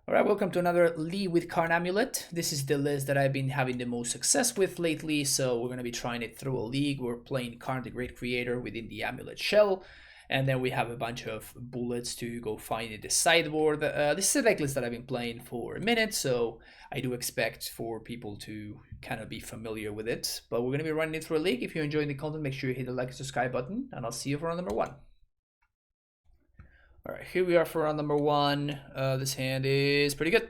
Alright, welcome to another League with Card AmuLIT. This is the list that I've been having the most success with lately, so we're going to be trying it through a league. We're playing Card the Great Creator within the AmuLIT shell, and then we have a bunch of bullets to go find in the sideboard. This is a deck list that I've been playing for a minute, so I do expect for people to kind of be familiar with it. But we're going to be running it through a league. If you're enjoying the content, make sure you hit the like and subscribe button, and I'll see you for round number one. All right, here we are for round number one. This hand is pretty good.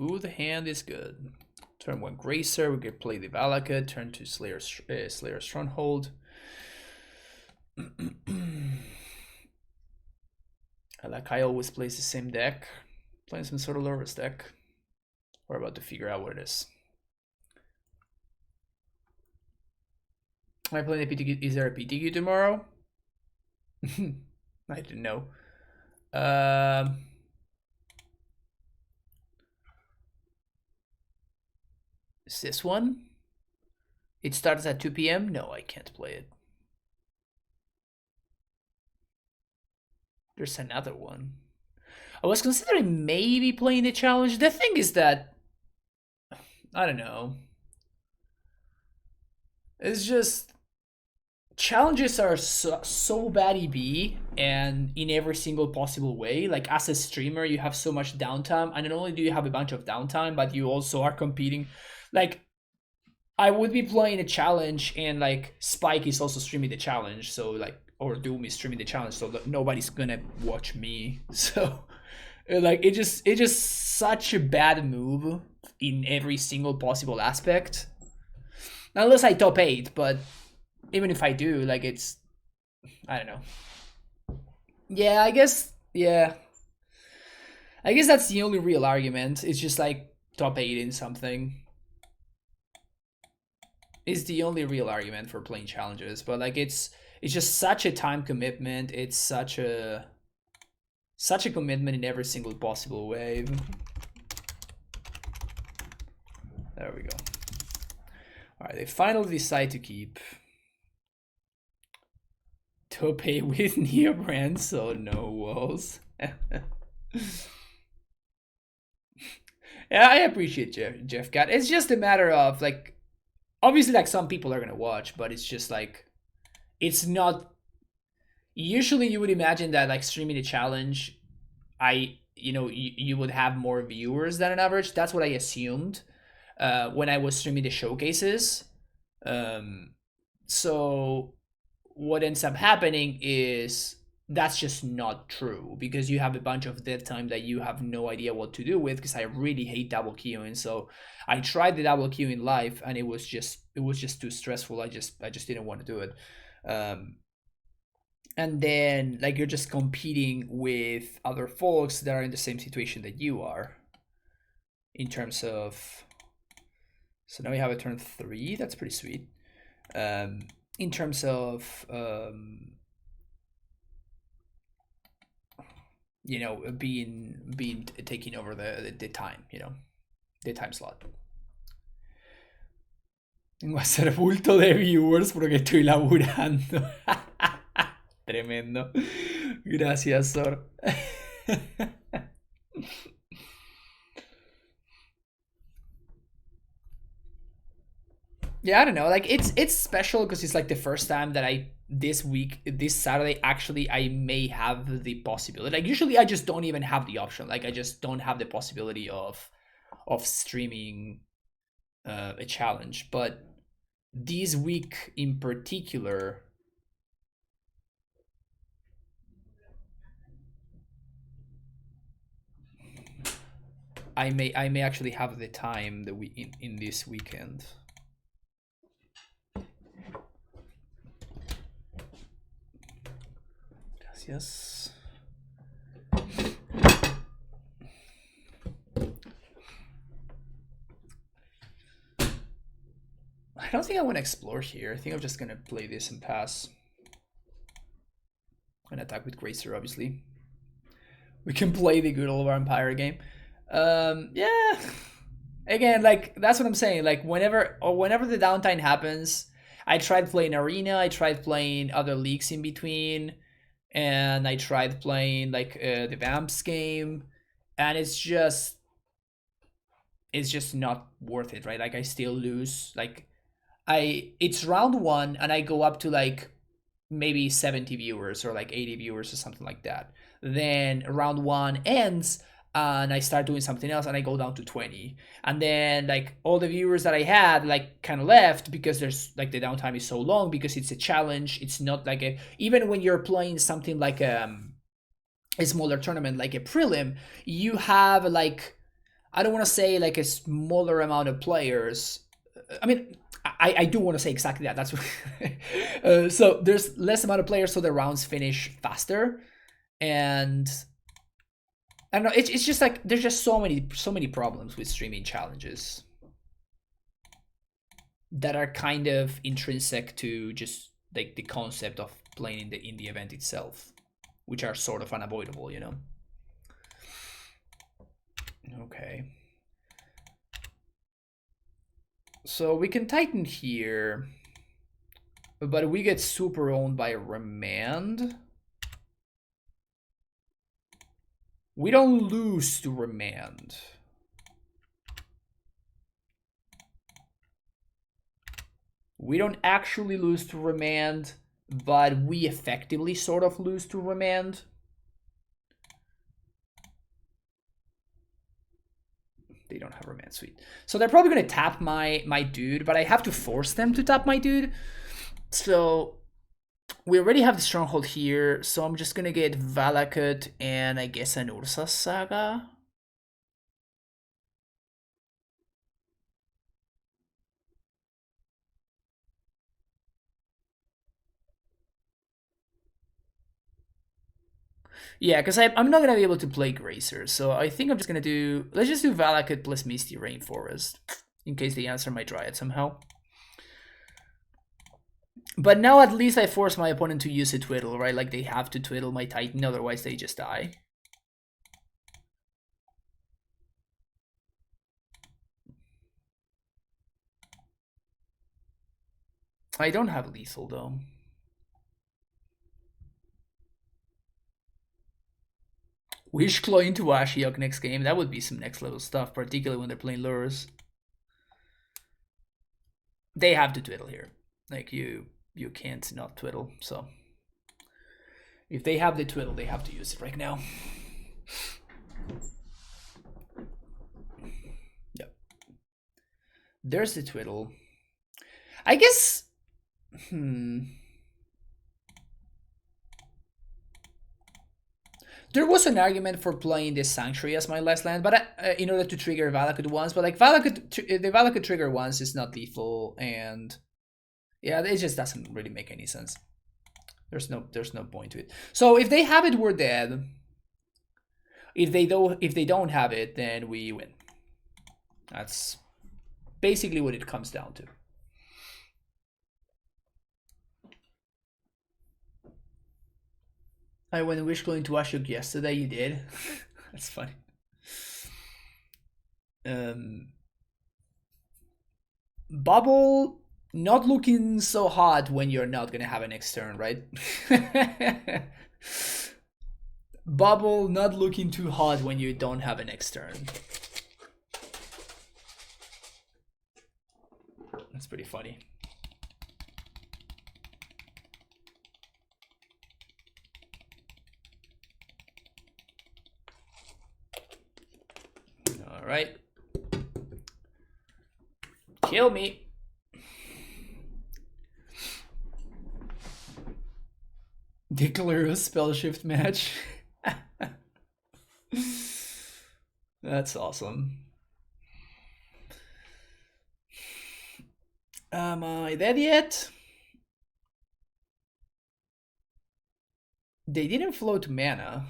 Ooh, the hand is good. Turn one Gracer, we could play the Valakut. Turn two Slayer Stronghold. Like I always plays the same deck. Playing some sort of Lurrus deck. We're about to figure out what it is. Am I playing a PTQ? Is there a PTQ tomorrow? I didn't know. Is this one? It starts at 2 p.m. No, I can't play it. There's another one. I was considering maybe playing the challenge. The thing is that I don't know. It's just challenges are so bad EB and in every single possible way. Like as a streamer, you have so much downtime, and not only do you have a bunch of downtime, but you also are competing. Like I would be playing a challenge, and like Spike is also streaming the challenge, so like, or Doom is streaming the challenge, so nobody's gonna watch me. So like it just such a bad move in every single possible aspect. Unless I top 8, but even if I do, like it's, I don't know. Yeah, I guess that's the only real argument. It's just like top 8 in something. Is the only real argument for playing challenges, but like it's just such a time commitment. It's such a commitment in every single possible way. There we go. All right, they finally decide to keep Tope with Neobrand, so no walls. Yeah, I appreciate Jeff Cat. It's just a matter of like, obviously, like some people are gonna watch, but it's just like, it's not. Usually, you would imagine that like streaming a challenge, you would have more viewers than an average. That's what I assumed when I was streaming the showcases. So what ends up happening is that's just not true, because you have a bunch of dead time that you have no idea what to do with, because I really hate double queuing. So I tried the double queuing live, and it was just too stressful. I just didn't want to do it. And then like you're just competing with other folks that are in the same situation that you are in terms of. So now we have a turn 3. That's pretty sweet. In terms of being taking over the time, the time slot. Tengo a hacer bulto de viewers porque estoy laburando. Tremendo. Gracias, Sor. Yeah, I don't know. Like it's special because it's like the first time that this Saturday, actually I may have the possibility. Like usually I just don't even have the option. Like I just don't have the possibility of streaming a challenge. But this week in particular, I may actually have the time in this weekend. Yes. I don't think I want to explore here. I think I'm just gonna play this and pass. And attack with Gracer, obviously. We can play the good old vampire game. Yeah. Again, like that's what I'm saying. Like whenever the downtime happens, I tried playing Arena. I tried playing other leagues in between. and I tried playing like the Vamps game, and it's just not worth it, right? Like I still lose. Like it's round one, and I go up to like maybe 70 viewers or like 80 viewers or something like that. Then round one ends and I start doing something else and I go down to 20. And then like all the viewers that I had like kind of left because there's like the downtime is so long because it's a challenge. It's not like even when you're playing something like a smaller tournament like a prelim, you have like, I don't want to say like a smaller amount of players. I mean, I do want to say exactly that. That's what so there's less amount of players, so the rounds finish faster, and I don't know. It's just like there's just so many problems with streaming challenges that are kind of intrinsic to just like the concept of playing in the event itself, which are sort of unavoidable, you know. Okay. So we can tighten here, but we get super owned by Remand. We don't lose to Remand. We don't actually lose to Remand, but we effectively sort of lose to Remand. They don't have Remand, sweet. So they're probably gonna tap my dude, but I have to force them to tap my dude. So we already have the stronghold here, so I'm just gonna get Valakut and I guess an Ursa Saga. Yeah, because I'm not gonna be able to play Gracer, so I think I'm just gonna do. Let's just do Valakut plus Misty Rainforest, in case they answer my Dryad somehow. But now at least I force my opponent to use a Twiddle, right? Like they have to Twiddle my Titan, otherwise they just die. I don't have lethal though. Wishclaw into Ashiok next game. That would be some next level stuff, particularly when they're playing Lurrus. They have to Twiddle here. Like you can't not Twiddle. So if they have the Twiddle, they have to use it right now. Yep. There's the Twiddle. I guess. There was an argument for playing this Sanctuary as my last land, but in order to trigger Valakut once, but like the Valakut trigger once is not lethal, and yeah, it just doesn't really make any sense. There's no point to it. So if they have it, we're dead. If they don't have it, then we win. That's basically what it comes down to. I went Wishclaw into Ashok yesterday. You did. That's funny. Bubble not looking so hot when you're not gonna have an next turn, right? Bubble not looking too hot when you don't have an next turn. That's pretty funny. All right. Kill me. Declare a spell shift match. That's awesome. Am I dead yet? They didn't float mana.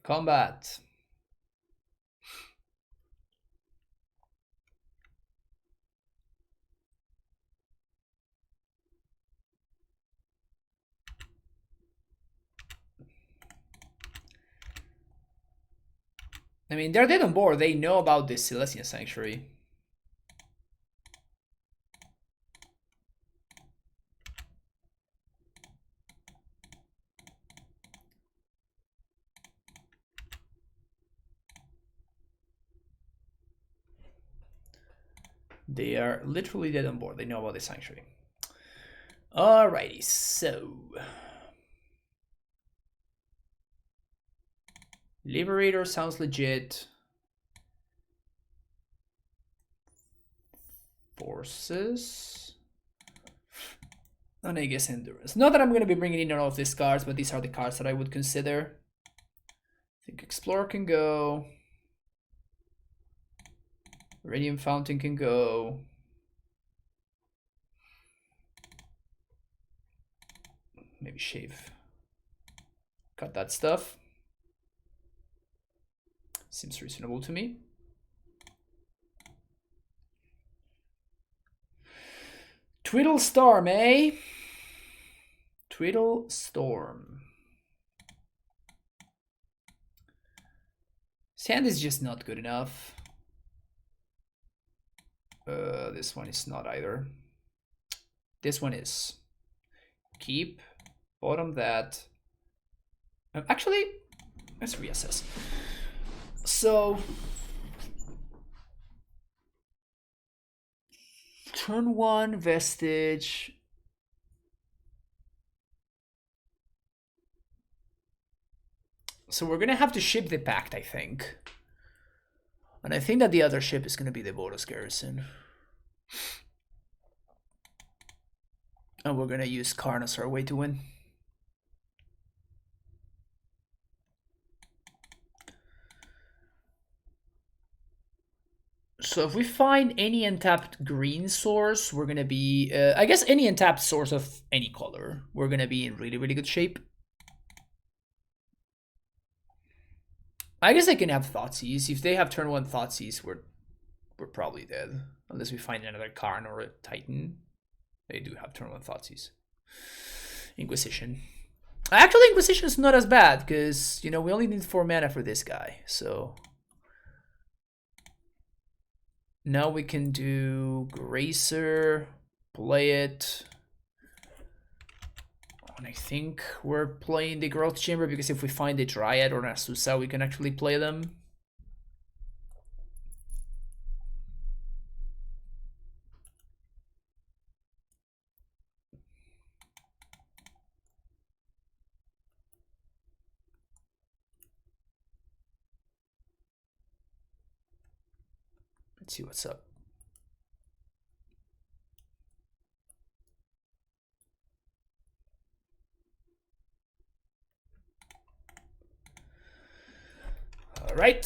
Combat. I mean, they're dead on board. They know about this Celestian Sanctuary. They are literally dead on board. They know about the Sanctuary. Alrighty, so... Liberator sounds legit. Forces. And I guess Endurance. Not that I'm going to be bringing in all of these cards, but these are the cards that I would consider. I think Explorer can go. Radiant Fountain can go. Maybe Shave. Cut that stuff. Seems reasonable to me. Twiddle Storm, eh? Twiddle Storm. Sand is just not good enough. This one is not either. This one is. Keep. Bottom that. Actually, let's reassess. So, turn 1, Vestige. So we're gonna have to ship the Pact, I think. And I think that the other ship is gonna be the Boros Garrison. And we're gonna use Karn as our way to win. So if we find any untapped green source, we're gonna be, I guess any untapped source of any color, we're gonna be in really, really good shape. I guess they can have Thoughtseize. If they have turn 1 Thoughtseize, we're probably dead. Unless we find another Karn or a Titan. They do have turn 1 Thoughtseize. Inquisition. Actually, Inquisition is not as bad, because, you know, we only need 4 mana for this guy, so... Now we can do Gracer, play it. And I think we're playing the Growth Chamber because if we find a Dryad or an Asusa, we can actually play them. Let's see what's up. All right.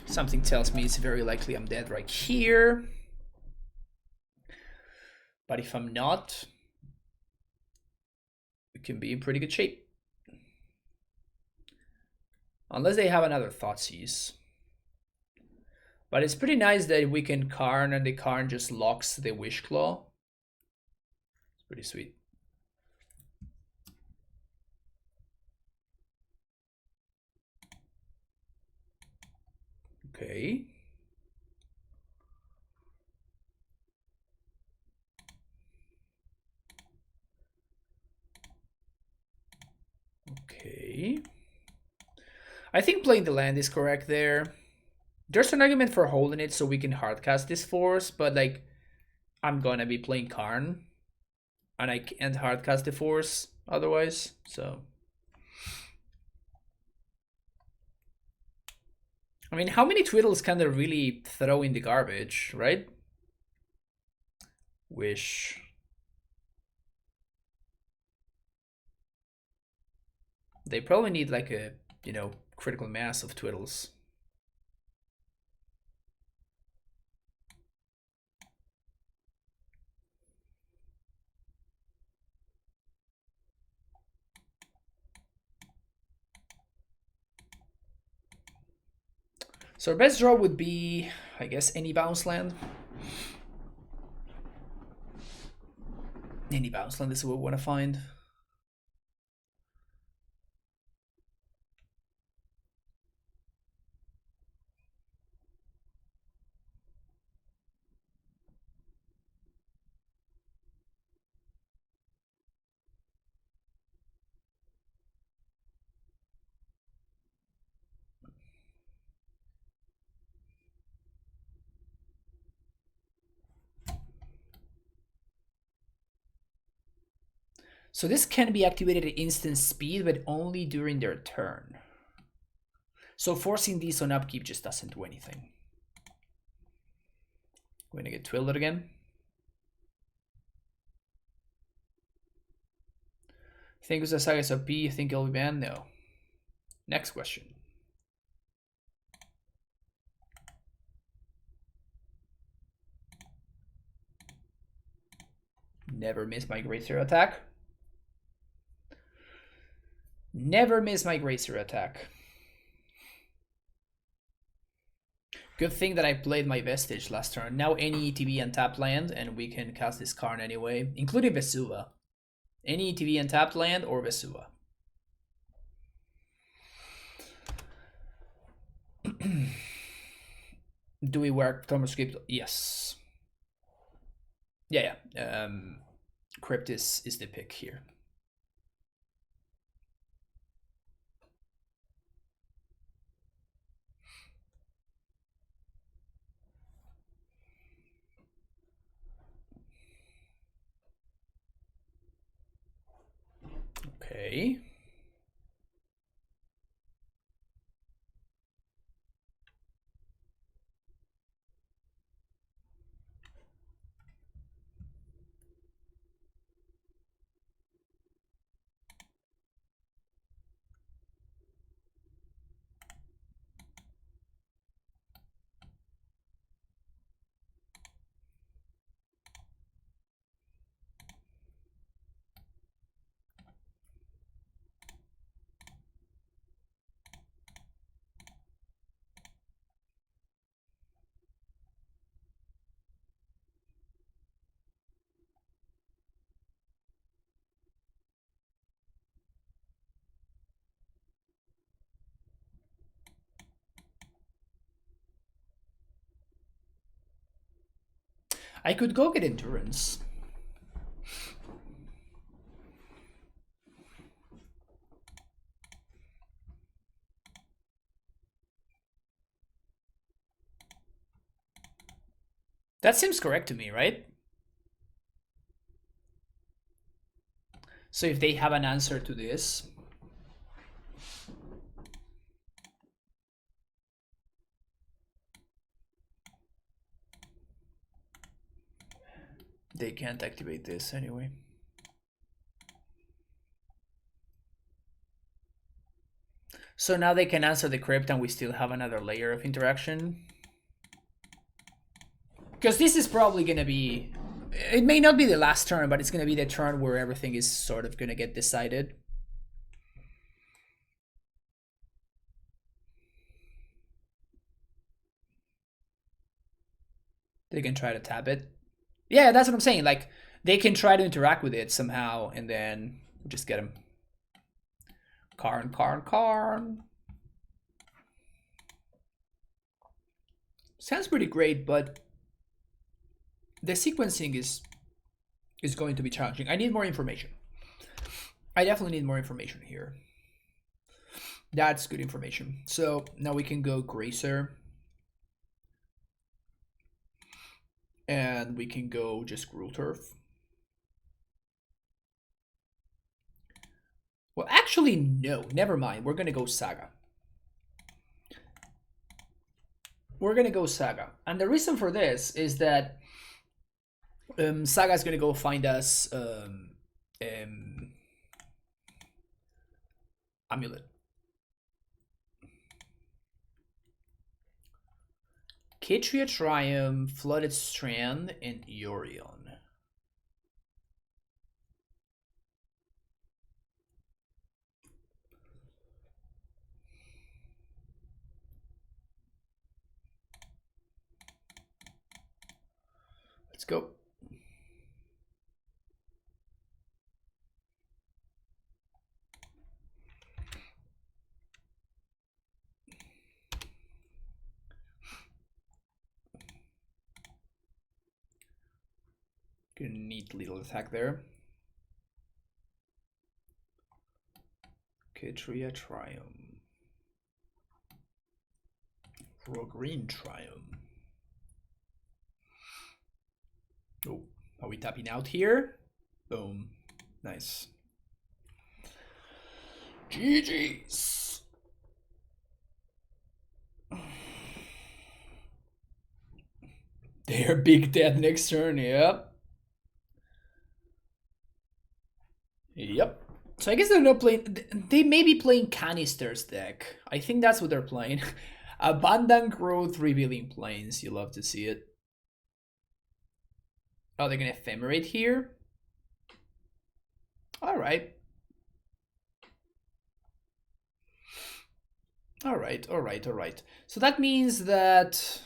Something tells me it's very likely I'm dead right here. But if I'm not, we can be in pretty good shape. Unless they have another Thoughtseize. But it's pretty nice that we can Karn and the Karn just locks the Wish Claw. It's pretty sweet. Okay. Okay. I think playing the land is correct there. There's an argument for holding it so we can hardcast this force, but like, I'm gonna be playing Karn. And I can't hardcast the force otherwise, so... I mean, how many Twiddles can they really throw in the garbage, right? Wish. They probably need like a, you know, critical mass of Twiddles. So our best draw would be, I guess, any bounce land. Any bounce land is what we want to find. So this can be activated at instant speed, but only during their turn. So forcing these on upkeep just doesn't do anything. We're gonna get Twiddle again. Think it's a Sagas of B, you think it'll be banned? No. Next question. Never miss my Gracer attack. Never miss my Gracer attack. Good thing that I played my Vestige last turn. Now any ETB and tap land, and we can cast this card anyway, including Vesuva. Any ETB and tapped land or Vesuva. Do we work Thomas Script? Yes. Yeah. Crypt is the pick here. Okay. I could go get Endurance. That seems correct to me, right? So if they have an answer to this, they can't activate this anyway. So now they can answer the crypt and we still have another layer of interaction. Because this is probably going to be... It may not be the last turn, but it's going to be the turn where everything is sort of going to get decided. They can try to tap it. Yeah, that's what I'm saying. Like, they can try to interact with it somehow, and then just get them. Karn. Sounds pretty great, but the sequencing is going to be challenging. I need more information. I definitely need more information here. That's good information. So now we can go Gracer. And we can go just Gruul Turf. Well, actually, no. Never mind. We're going to go Saga. We're going to go Saga. And the reason for this is that Saga is going to go find us AmuLIT. Katria Triumph, Flooded Strand, and Yorion. Let's go. Good neat little attack there. Katria Triumph. Green Triumph. Oh, are we tapping out here? Boom. Nice. GG's. They're big dead next turn, yep. Yep. So I guess they're not playing... They may be playing Canisters deck. I think that's what they're playing. Abundant Growth, Revealing Plains. You love to see it. Oh, they're gonna Ephemerate here? Alright. Alright. So that means that...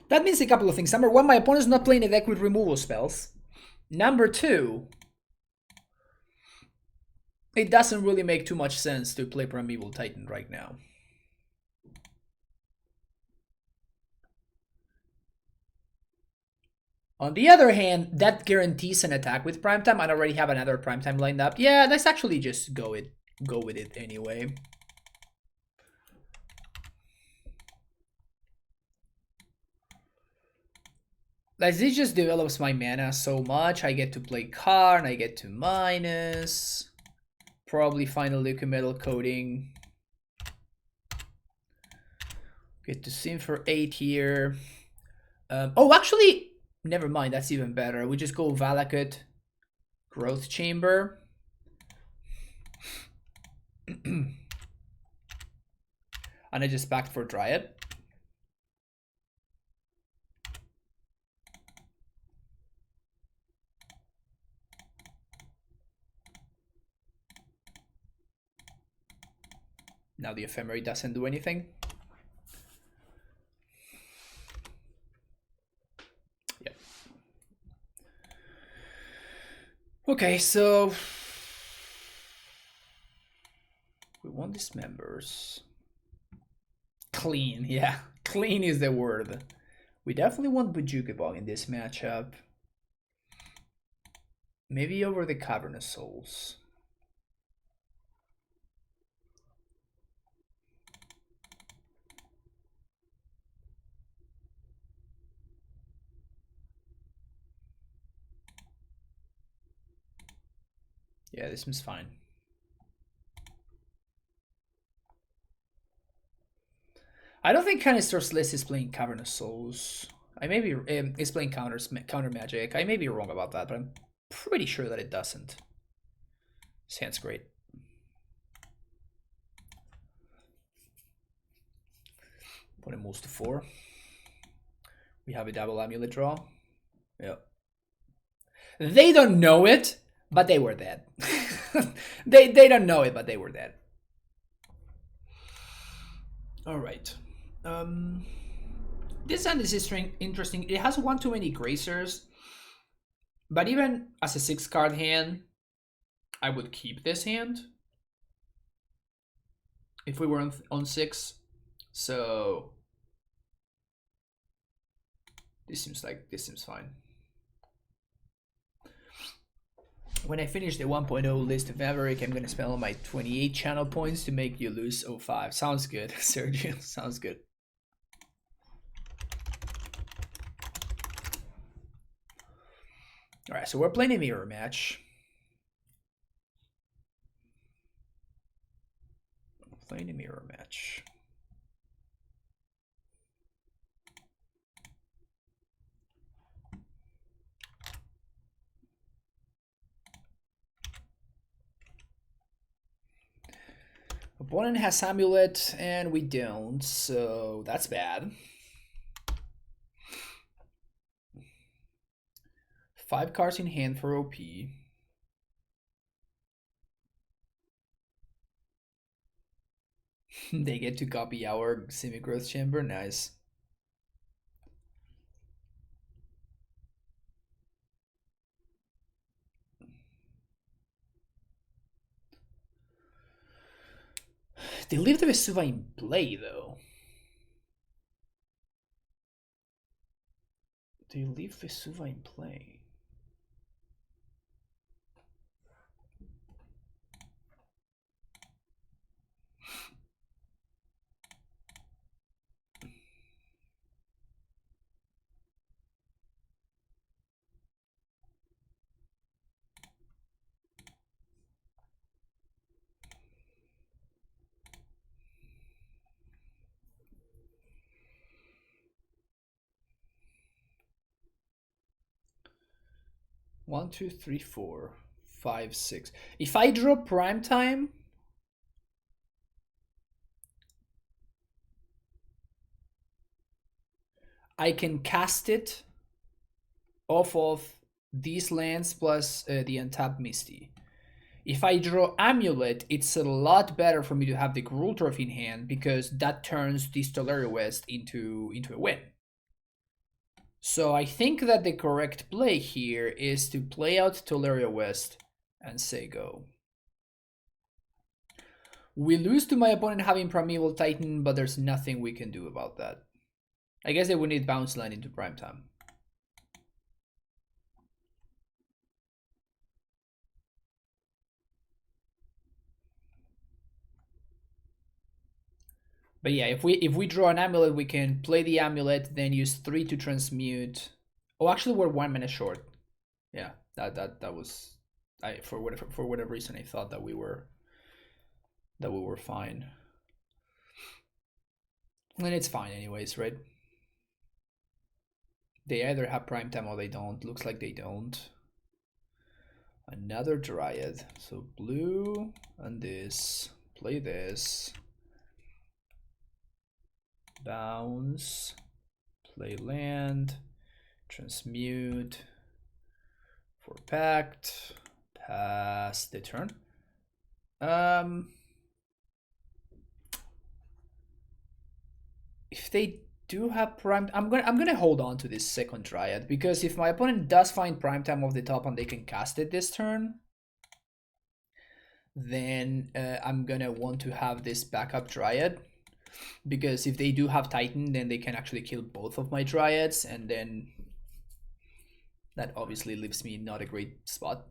That means a couple of things. Number one, my opponent's not playing a deck with removal spells. Number two, it doesn't really make too much sense to play Primeval Titan right now. On the other hand, that guarantees an attack with Primetime. I already have another Primetime lined up. Yeah, let's actually just go with it anyway. Like, this just develops my mana so much. I get to play Karn, I get to minus. Probably find a liquid metal coating. Get to sim for 8 here. Oh, actually, never mind. That's even better. We just go Valakut, Growth Chamber. And I just backed for Dryad. Now the Ephemerate doesn't do anything. Yep. Okay, so we want dismembers. Clean, yeah. Clean is the word. We definitely want Bojuka Bog in this matchup. Maybe over the Cavernous Souls. Yeah, this one's fine. I don't think Canister's list is playing Cavernous Souls. I may be is playing counter magic. I may be wrong about that, but I'm pretty sure that it doesn't. This hand's great. When it moves to 4, we have a double AmuLIT draw. Yep. They don't know it, but they were dead. they don't know it, but they were dead. All right. This hand is interesting. It has one too many Gracers, but even as a 6-card hand, I would keep this hand if we were on 6. So this seems fine. When I finish the 1.0 list of Maverick, I'm gonna spend all my 28 channel points to make you lose 05. Sounds good, Sergio. Sounds good. All right, so we're playing a mirror match. Playing a mirror match. Opponent has AmuLIT and we don't, so that's bad. 5 cards in hand for OP. They get to copy our semi-growth chamber. Nice. They leave the Vesuva in play, though. They leave Vesuva in play. 1, 2, 3, 4, 5, 6. If I draw prime time, I can cast it off of these lands plus the untapped Misty. If I draw AmuLIT, it's a lot better for me to have the Gruul Turf in hand because that turns this Tolaria West into a win. So I think that the correct play here is to play out Tolaria West and say go. We lose to my opponent having Primeval Titan, but there's nothing we can do about that. I guess they would need bounce land into prime time. But yeah, if we draw an AmuLIT, we can play the AmuLIT, then use 3 to transmute. Oh, actually, we're 1 mana short. Yeah, that was for whatever reason I thought that we were fine. And it's fine anyways, right? They either have prime time or they don't. Looks like they don't. Another Dryad. So blue and this. Play this. Bounce. Play land. Transmute. For Pact. Pass the turn. If they do have prime, I'm gonna hold on to this second Dryad because if my opponent does find prime time off the top and they can cast it this turn, then I'm gonna want to have this backup Dryad because if they do have Titan, then they can actually kill both of my Dryads, and then that obviously leaves me not a great spot.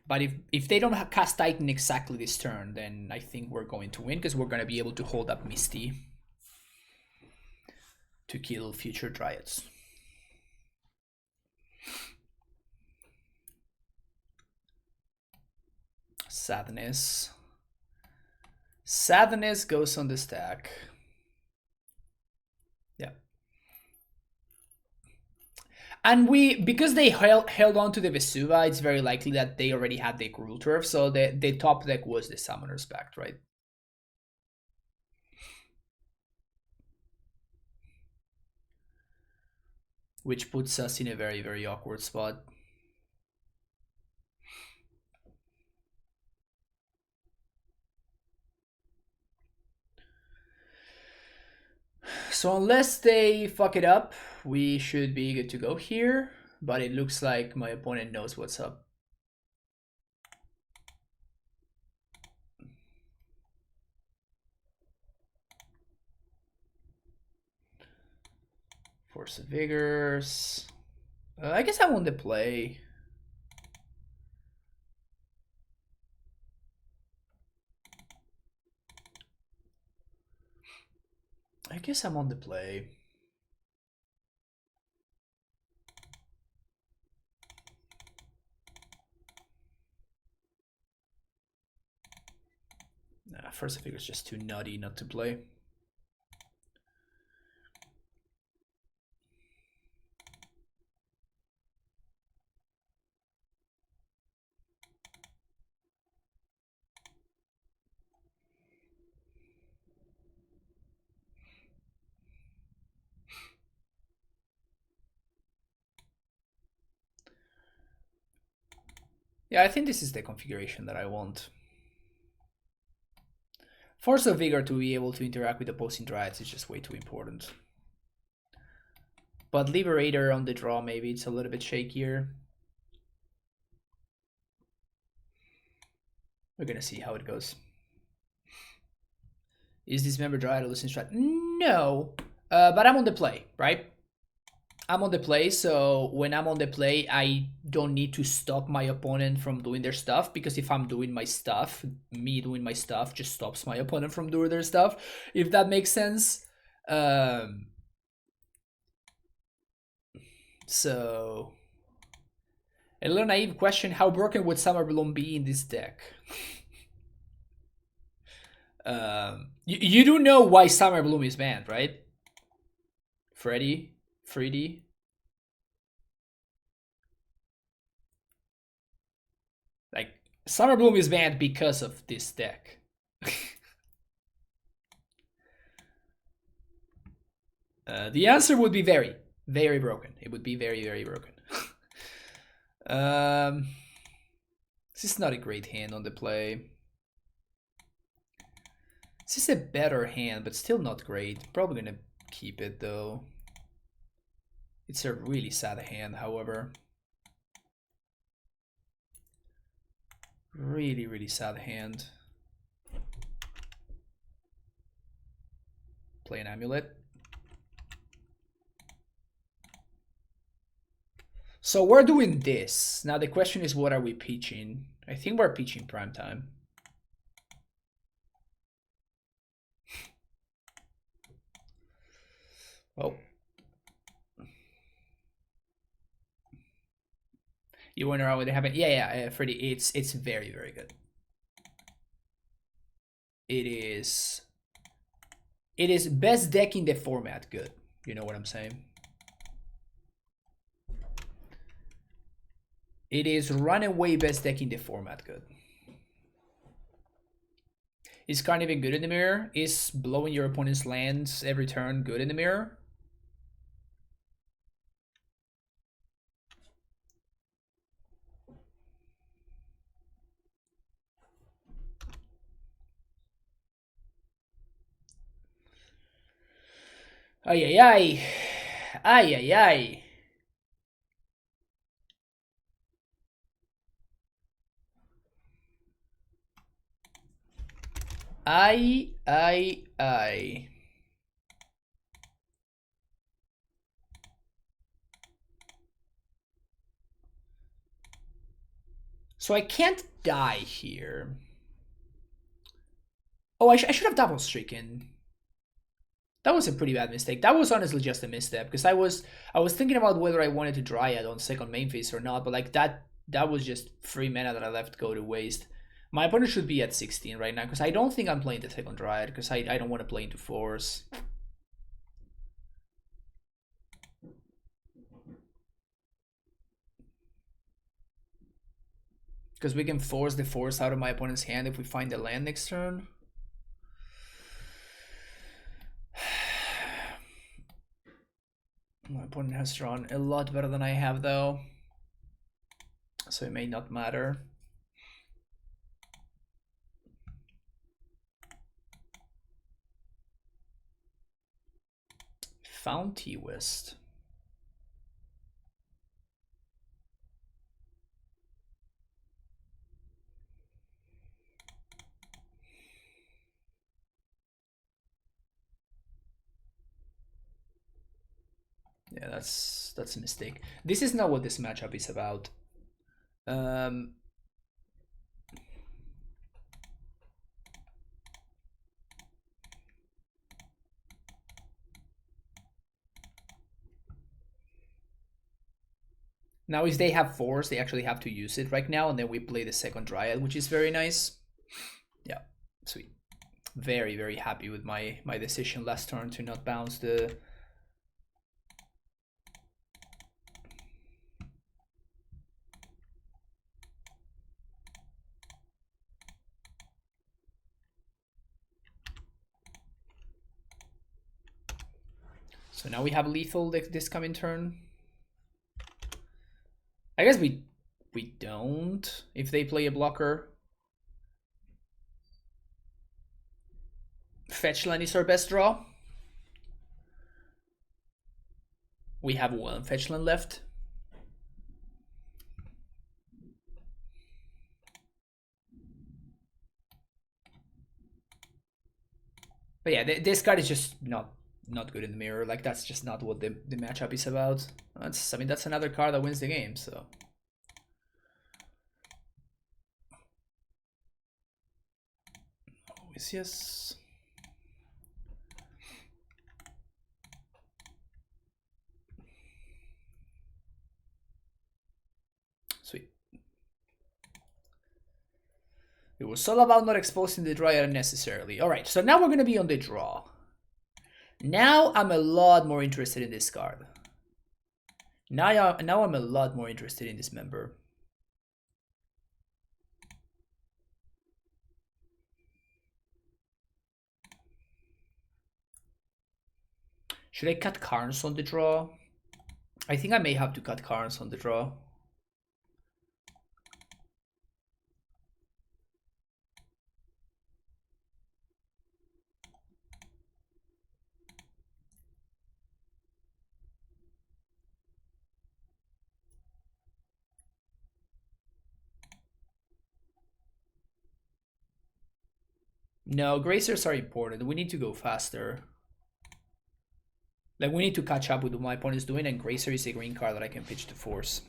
But if they don't cast Titan exactly this turn, then I think we're going to win because we're going to be able to hold up Misty to kill future Dryads. Sadness. Sadness goes on the stack. Yeah. And because they held on to the Vesuva, it's very likely that they already had the Gruul Turf, so the top deck was the Summoner's Pact, right? Which puts us in a very, very awkward spot. So unless they fuck it up, we should be good to go here. But it looks like my opponent knows what's up. Force of Vigors. I guess I want to play. I guess I'm on the play. Nah, First Figure is just too nutty not to play. Yeah, I think this is the configuration that I want. Force of Vigor to be able to interact with opposing Dryads is just way too important. But Liberator on the draw, maybe it's a little bit shakier. We're gonna see how it goes. Is this member Dryad a losing strat? No, but I'm on the play, right? I'm on the play, so when I'm on the play, I don't need to stop my opponent from doing their stuff, because if I'm doing my stuff, me doing my stuff just stops my opponent from doing their stuff, if that makes sense. So, a little naive question, how broken would Summer Bloom be in this deck? You do know why Summer Bloom is banned, right? Freddy? Summer Bloom is banned because of this deck. The answer would be very, very broken. It would be very, very broken. This is not a great hand on the play. This is a better hand, but still not great. Probably gonna keep it though. It's a really sad hand, however. Really, really sad hand. Play an AmuLIT. So we're doing this. Now the question is, what are we pitching? I think we're pitching primetime. Oh. You wonder how it happened? Yeah, Freddy, it's very, very good. It is best deck in the format good. You know what I'm saying? It is runaway best deck in the format good. Is card even good in the mirror? Is blowing your opponent's lands every turn good in the mirror? Ay, ay, ay. Ay, ay, ay. Ay, ay, ay. So I can't die here. Oh, I should have double stricken. That was a pretty bad mistake. That was honestly just a misstep, because I was thinking about whether I wanted to Dryad on second main phase or not, but like that was just free mana that I left go to waste. My opponent should be at 16 right now, because I don't think I'm playing the second Dryad, because I don't want to play into force. Because we can force the force out of my opponent's hand if we find the land next turn. My opponent has drawn a lot better than I have though, so it may not matter. Found T-West. Yeah, that's a mistake. This is not what this matchup is about. Now, if they have force, they actually have to use it right now, and then we play the second Dryad, which is very nice. Yeah, sweet. Very, very happy with my decision last turn to not bounce the... So now we have lethal this coming turn. I guess we don't if they play a blocker. Fetch land is our best draw. We have one fetch land left. But yeah, this card is just not good in the mirror. Like, that's just not what the matchup is about. I mean, that's another card that wins the game, so. Always yes. Sweet. It was all about not exposing the Dryad unnecessarily. Alright, so now we're going to be on the draw. Now I'm a lot more interested in this card. Now I'm a lot more interested in this member. Should I cut Carnes on the draw? I think I may have to cut Carnes on the draw. No, Gracers are important. We need to go faster. Like, we need to catch up with what my opponent is doing, and Gracer is a green card that I can pitch to force.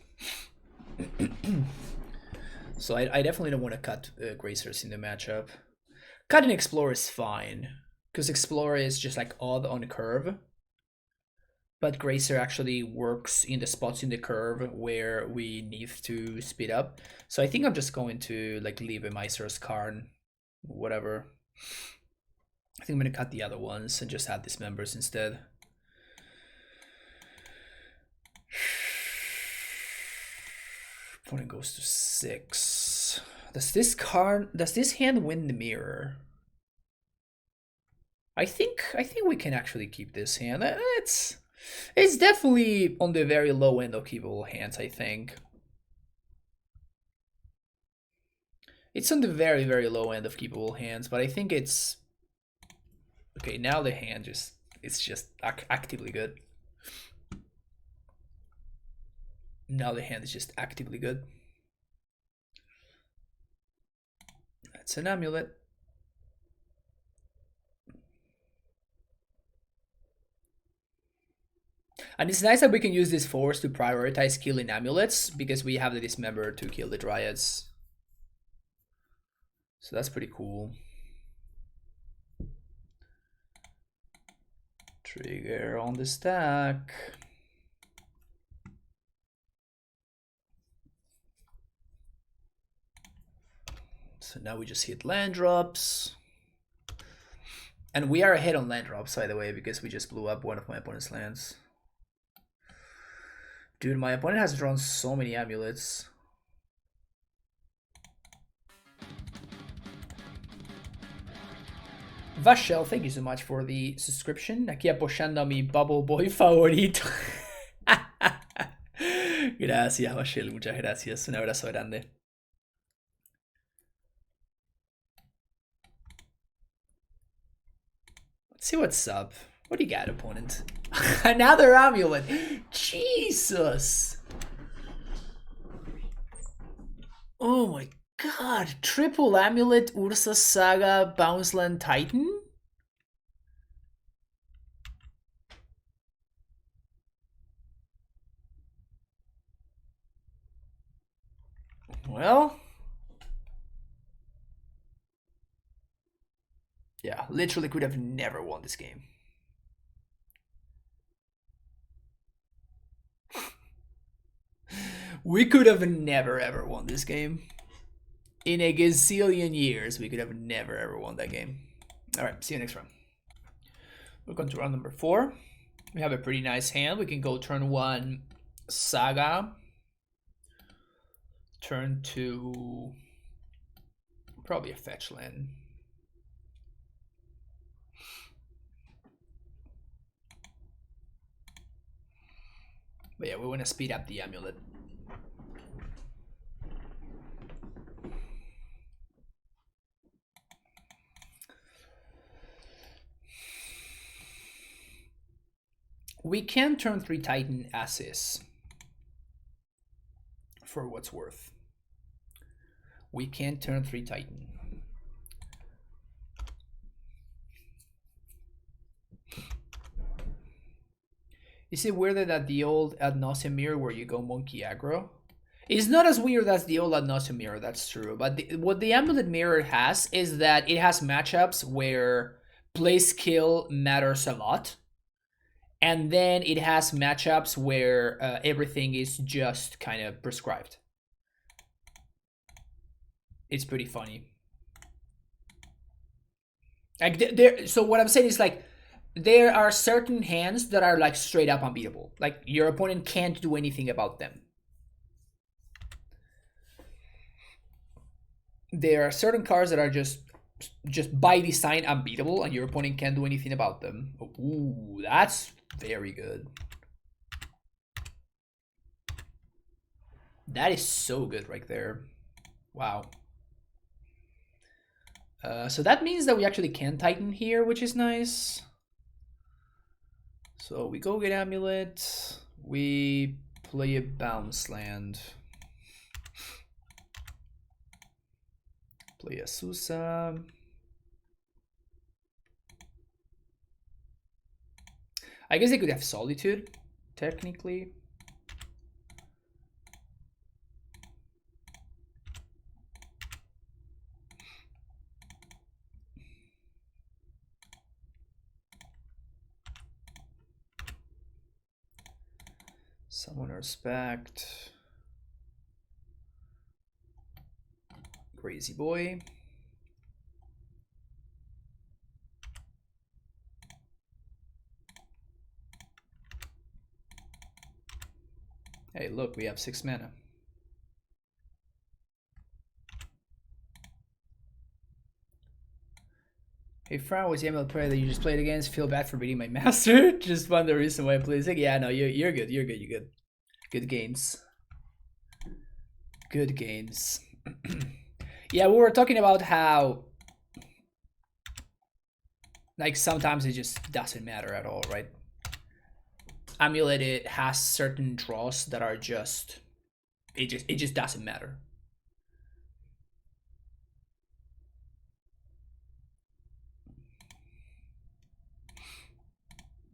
So I definitely don't want to cut Gracers in the matchup. Cutting Explorer is fine, because Explorer is just like odd on the curve. But Gracer actually works in the spots in the curve where we need to speed up. So I think I'm just going to like leave a Miser's Karn, whatever. I think I'm going to cut the other ones and just add Dismembers instead. Opponent goes to 6. Does this hand win the mirror? I think we can actually keep this hand. It's definitely on the very low end of keepable hands, I think. It's on the very, very low end of keepable hands, but I think it's okay. Now the hand it's just actively good. Now the hand is just actively good. That's an amulet. And it's nice that we can use this force to prioritize killing amulets because we have the Dismember to kill the Dryads. So that's pretty cool. Trigger on the stack. So now we just hit land drops. And we are ahead on land drops, by the way, because we just blew up one of my opponent's lands. Dude, my opponent has drawn so many amulets. Vashel, thank you so much for the subscription. Aquí apoyando a mi Bubble Boy favorito. Gracias, Vashel, muchas gracias. Un abrazo grande. Let's see what's up. What do you got, opponent? Another amulet. Jesus. Oh my god. Triple amulet, Ursa Saga, Bounceland Titan? Well. Yeah, literally could have never won this game. We could have never ever won this game. In a gazillion years, we could have never ever won that game. Alright, see you next round. We're going to round number 4. We have a pretty nice hand. We can go turn 1 Saga. Turn 2 probably a fetch land. But yeah, we want to speed up the amulet. We can turn 3 Titan as is. For what's worth. We can turn 3 Titan. Is it weirder that the old Ad Nauseam mirror where you go monkey aggro? It's not as weird as the old Ad Nauseam mirror, that's true. But what the Amulet mirror has is that it has matchups where place kill matters a lot. And then it has matchups where everything is just kind of prescribed. It's pretty funny. Like so what I'm saying is like, there are certain hands that are like straight up unbeatable. Like your opponent can't do anything about them. There are certain cards that are just just by design unbeatable, and your opponent can't do anything about them. Ooh, that's very good. That is so good right there. Wow. So that means that we actually can Titan here, which is nice. So we go get AmuLIT. We play a bounce land. Play a Susa. I guess they could have Solitude, technically. Someone respect. Crazy boy. Hey, look, we have 6 mana. Hey, Fran, was the ML player that you just played against? Feel bad for beating my master? Just one the reason why I play this. Yeah, no, you're good. You're good. You're good. Good games. Good games. Yeah, we were talking about how like sometimes it just doesn't matter at all, right? AmuLIT, it has certain draws that are just it just doesn't matter.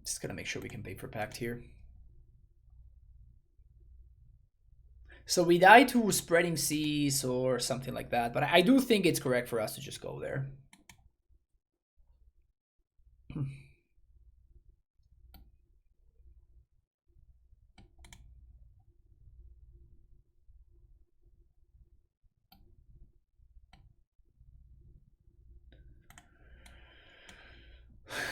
Just gonna make sure we can pay for pact here. So we die to Spreading Seas or something like that, but I do think it's correct for us to just go there.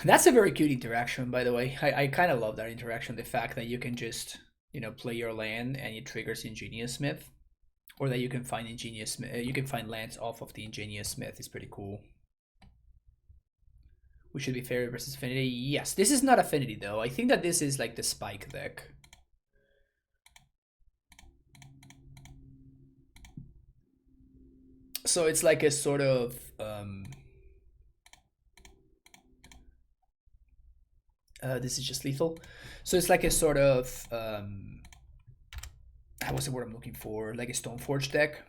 That's a very cute interaction, by the way. I kind of love that interaction. The fact that you can just, you know, play your land and it triggers Ingenious Smith, or that you can find Ingenious Smith. You can find lands off of the Ingenious Smith. Is pretty cool. We should be Fairy versus Affinity. Yes, this is not Affinity though. I think that this is like the Spike deck. So it's like a sort of this is just lethal. So it's like a sort of what's the word I'm looking for? Like a Stoneforge deck.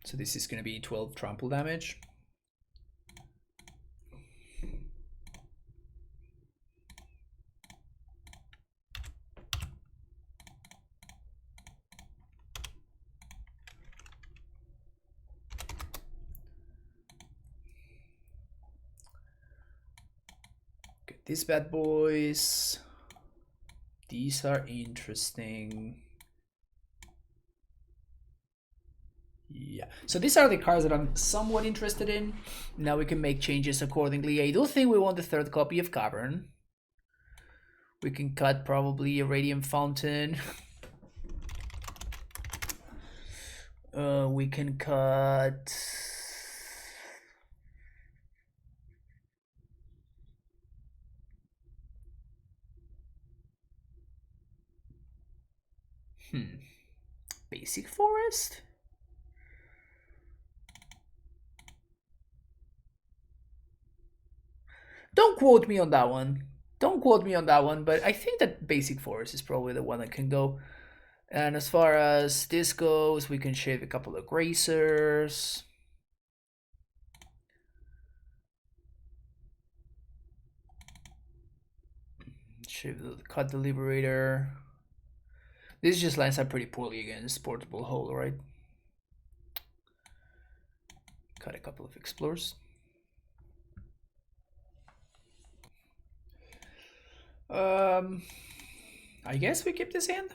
So this is going to be 12 trample damage. Get these bad boys. These are interesting. Yeah, so these are the cards that I'm somewhat interested in. Now we can make changes accordingly. I do think we want the 3rd copy of Cavern. We can cut probably a Radiant Fountain. We can cut... Basic Forest? Don't quote me on that one. Don't quote me on that one, but I think that Basic Forest is probably the one that can go. And as far as this goes, we can shave a couple of Gracers. Cut the Liberator. This just lines up pretty poorly against Portable Hole, right? Cut a couple of Explorers. I guess we keep this hand.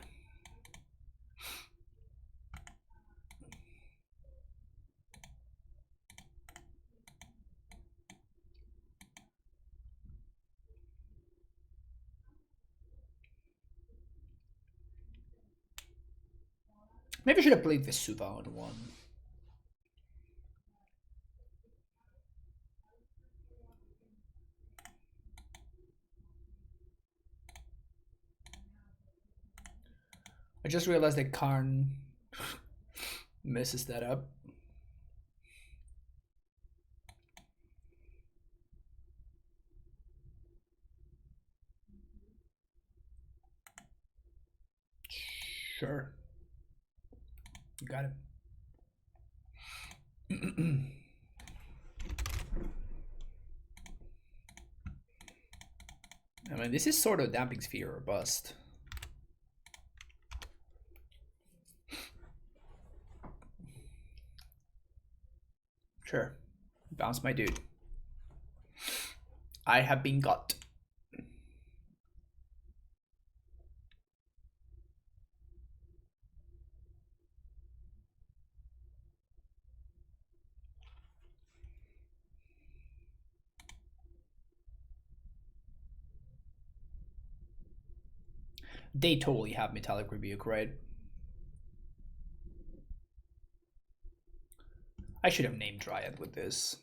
Maybe I should have played Vesuva on one. I just realized that Karn messes that up. Sure. You got it. I mean, this is sort of damping sphere or bust. Sure. Bounce my dude. I have been got. They totally have Metallic Rebuke, right? I should have named Dryad with this.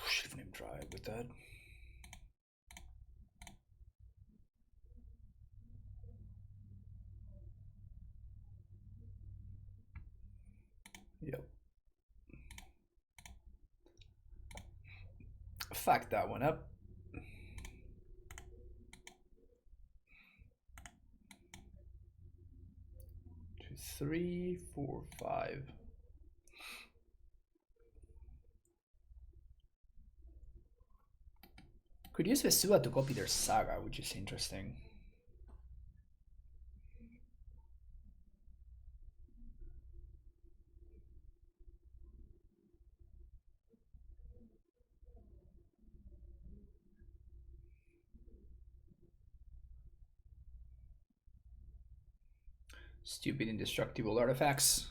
Should have named Dryad with that. Yep. Fuck that one up. 2, 3, 4, 5. Could use Vesuva to copy their Saga, which is interesting. Stupid indestructible artifacts.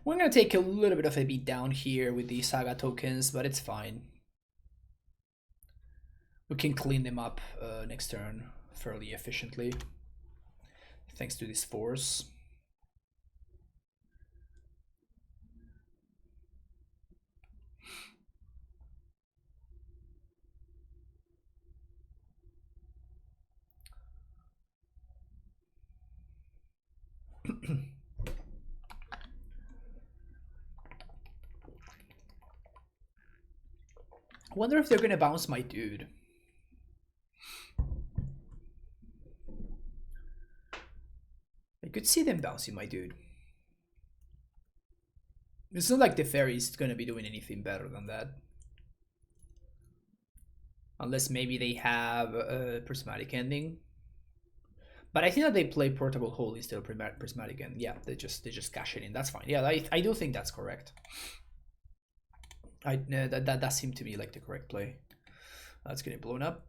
We're gonna take a little bit of a beat down here with the Saga tokens, but it's fine. We can clean them up next turn fairly efficiently, thanks to this force. I wonder if they're gonna bounce my dude. I could see them bouncing my dude. It's not like the fairy's gonna be doing anything better than that. Unless maybe they have a prismatic ending. But I think that they play portable hole instead of prismatic end. Yeah, they just cash it in. That's fine. Yeah, I do think that's correct. That seemed to me like the correct play. That's getting blown up.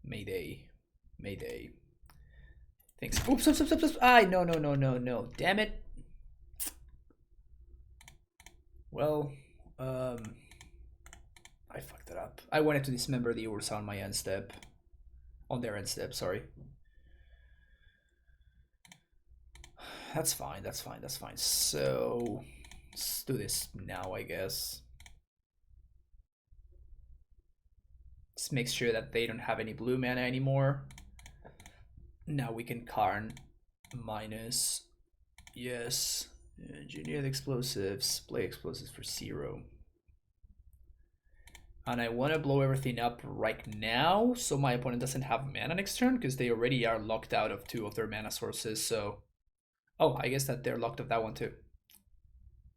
Mayday. Mayday. Thanks. Oops, oops, oops, oops, oops. No. Damn it. Well, I fucked it up. I wanted to dismember the Ursa on my end step. On their end step, sorry. That's fine, that's fine, that's fine. So, let's do this now, I guess. Let's make sure that they don't have any blue mana anymore. Now we can Karn minus. Yes. Engineer the explosives. Play explosives for 0. And I want to blow everything up right now so my opponent doesn't have mana next turn because they already are locked out of 2 of their mana sources. So, oh, I guess that they're locked of that one too.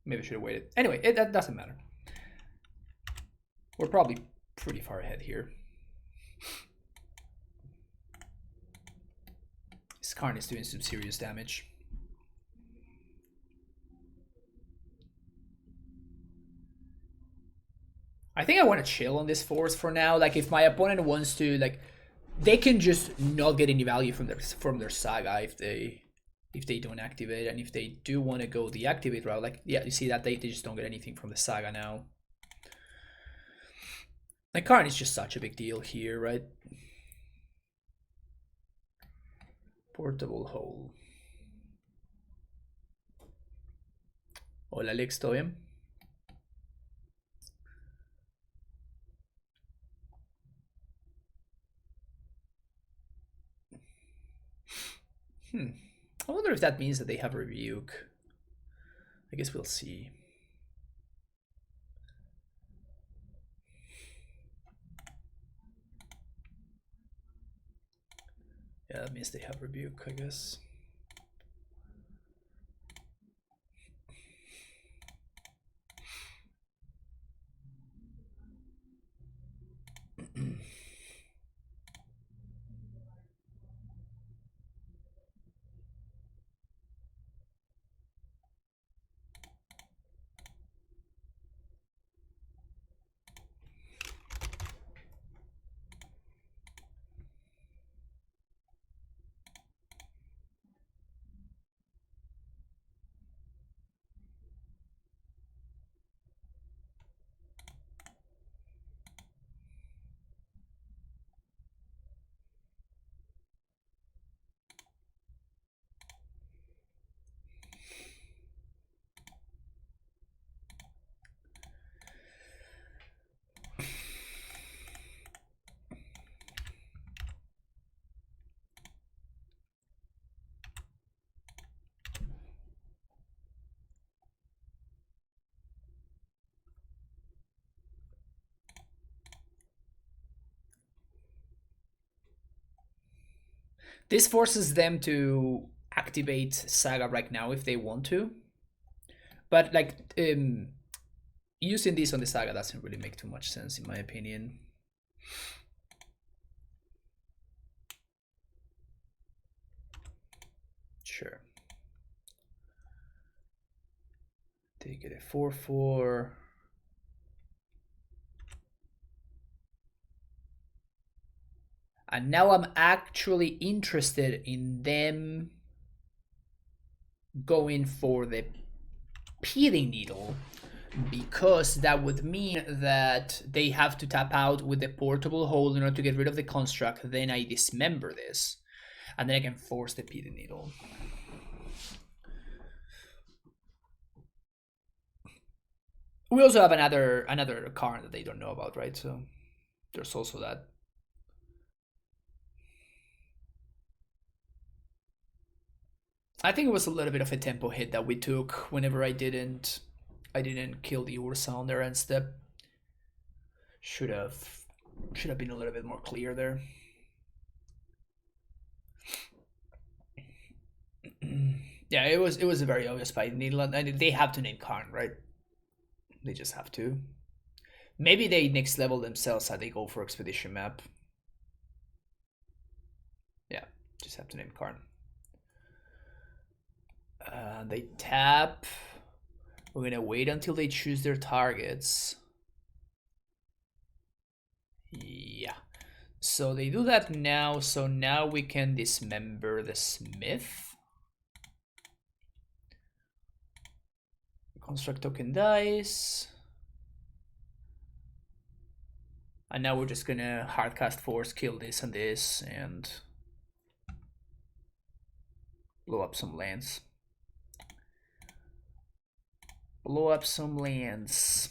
Maybe I should have waited. Anyway, that doesn't matter. We're probably pretty far ahead here. This Karn is doing some serious damage. I think I want to chill on this force for now. Like, if my opponent wants to, like, they can just not get any value from their Saga if they don't activate, and if they do want to go the activate route, like, yeah, you see that they just don't get anything from the Saga now. Like, Karn is just such a big deal here, right? Portable hole. Hola Alex, ¿todo bien? I wonder if that means that they have Rebuke. I guess we'll see. Yeah, that means they have Rebuke, I guess. This forces them to activate Saga right now if they want to. But, like, using this on the Saga doesn't really make too much sense, in my opinion. Sure. Take it a 4/4. And now I'm actually interested in them going for the Pithing Needle, because that would mean that they have to tap out with the portable hole in order to get rid of the construct. Then I dismember this, and then I can force the Pithing Needle. We also have another card that they don't know about, right? So there's also that. I think it was a little bit of a tempo hit that we took whenever I didn't kill the Ursa on their end step. Should have been a little bit more clear there. Yeah, it was a very obvious fight. They have to name Karn, right? They just have to. Maybe they next level themselves how they go for expedition map. Yeah, just have to name Karn. They tap. We're gonna wait until they choose their targets. Yeah. So they do that now. So now we can dismember the Smith. Construct token dice. And now we're just gonna hardcast force, kill this and this, and blow up some lands. Blow up some lands.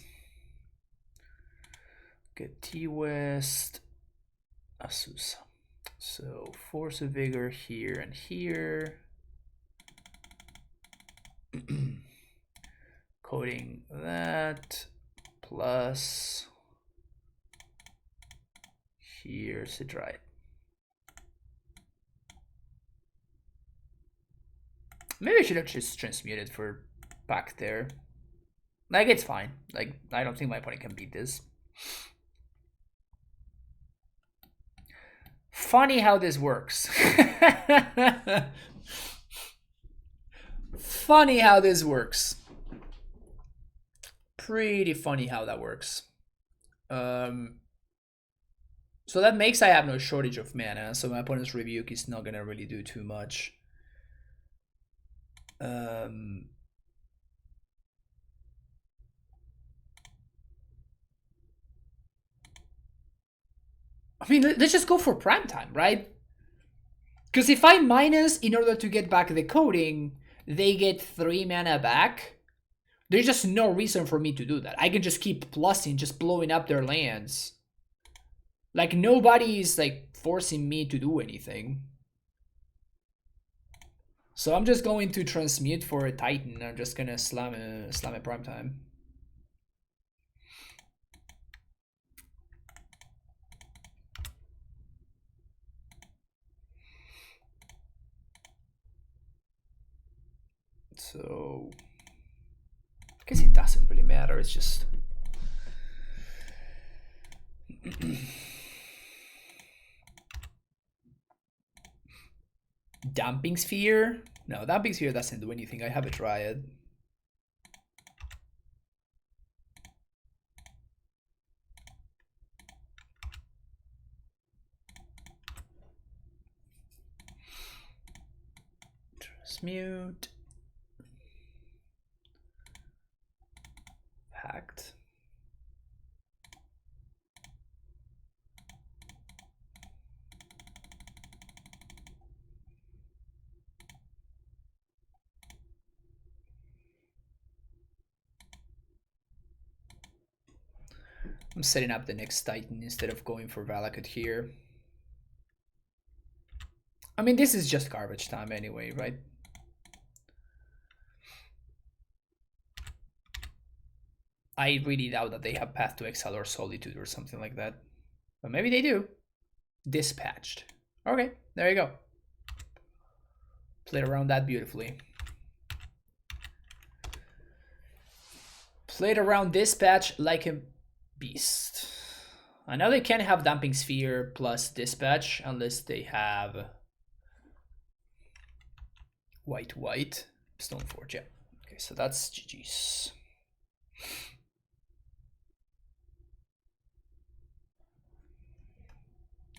Get T-West, Azusa. So Force of Vigor here and here. Coding that, plus here's a drive. Maybe I should have just transmuted for back there. Like, it's fine. Like, I don't think my opponent can beat this. Funny how this works. Funny how this works. Pretty funny how that works. So that makes I have no shortage of mana, so my opponent's Rebuke is not gonna really do too much. I mean, let's just go for prime time, right? Because if I minus in order to get back the coding, they get 3 mana back. There's just no reason for me to do that. I can just keep plussing, just blowing up their lands. Like, nobody's like forcing me to do anything. So I'm just going to transmute for a Titan. I'm just gonna slam a prime time. So I guess it doesn't really matter. It's just Damping Sphere? No, Damping Sphere doesn't do anything. I have a Dryad. Transmute. Hacked. I'm setting up the next Titan instead of going for Valakut here. I mean, this is just garbage time anyway, right? I really doubt that they have Path to Exile or Solitude or something like that. But maybe they do. Dispatched. Okay, there you go. Played around that beautifully. Played around Dispatch like a beast. I know they can't have Damping Sphere plus Dispatch unless they have white Stoneforge. Yeah. Okay, so that's GG's.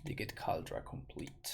They get Kaldra complete.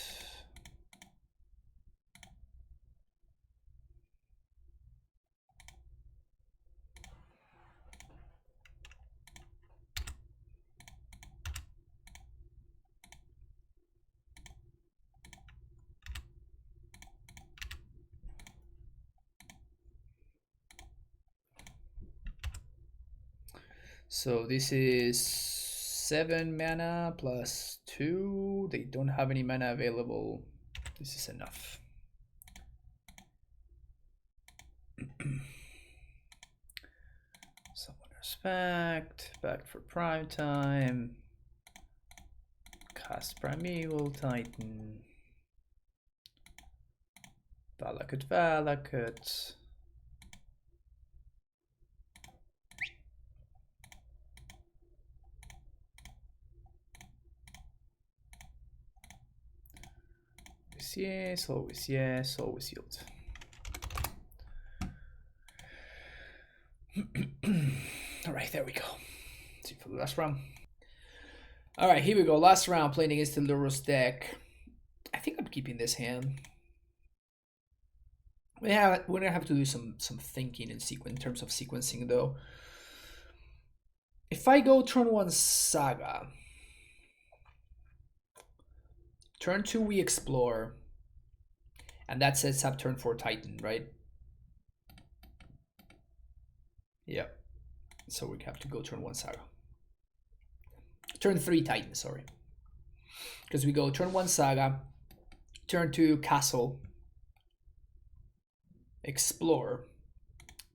So this is 7 mana plus 2. They don't have any mana available. This is enough. Summoner's Pact, back for prime time. Cast Primeval Titan. Valakut. Yes, always yes, always yield. Alright, there we go. Let's see for the last round. Alright, here we go. Last round playing against the Lurrus deck. I think I'm keeping this hand. We're gonna have to do some thinking in terms of sequencing though. If I go turn 1 Saga, turn 2 we explore, and that sets up turn 4 Titan, right? Yeah. So we have to go turn 1 Saga. Turn 3 Titan, sorry. Because we go turn 1 Saga, turn 2 Castle, Explore,